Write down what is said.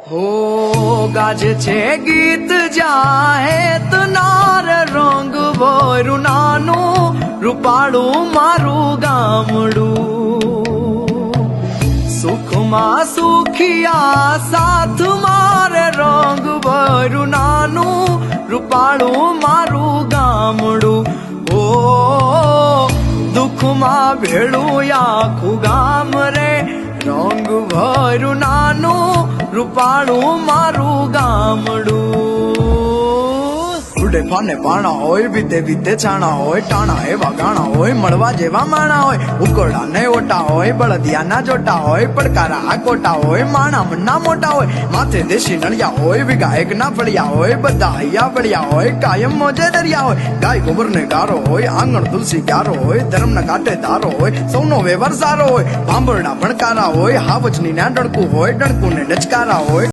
હો ગાજે છે ગીત જાહે તનાર રંગ ભર્યું નાનું રૂપાળું મારું ગામડું સુખમાં સુખિયા સાથ મારે રંગ ભર્યું નાનું રૂપાળું મારું ગામડું ઓ દુઃખમાં ભેળું આખું ગામ રે રંગ ભર્યું નાનું રૂપાળું મારું ગામડું ઉડે ફાને પાણા હોય વિદે વિદે છાણા હોય ટાણા એવા ગાણા હોય મળવા જેવા માણા હોય ઉકોડા ને ઓટા હોય બળદિયા ના જોટા હોય પડકારા આ કોટા હોય માણા મન્ના મોટા હોય માથે દેશી નળિયા હોય વિગાયક ના ફળિયા હોય બધા હૈયા વળિયા હોય કાયમ મોજે દરિયા હોય ગાય ગોબર ને ગારો હોય આંગણ તુલસી ક્યારો હોય ધર્મ ના કાંઠે ધારો હોય સૌનો વ્યવહાર સારો હોય ભાંભરણા ભણકારા હોય હાવજની ના ડણકું હોય ડણકું ને ડચકારા હોય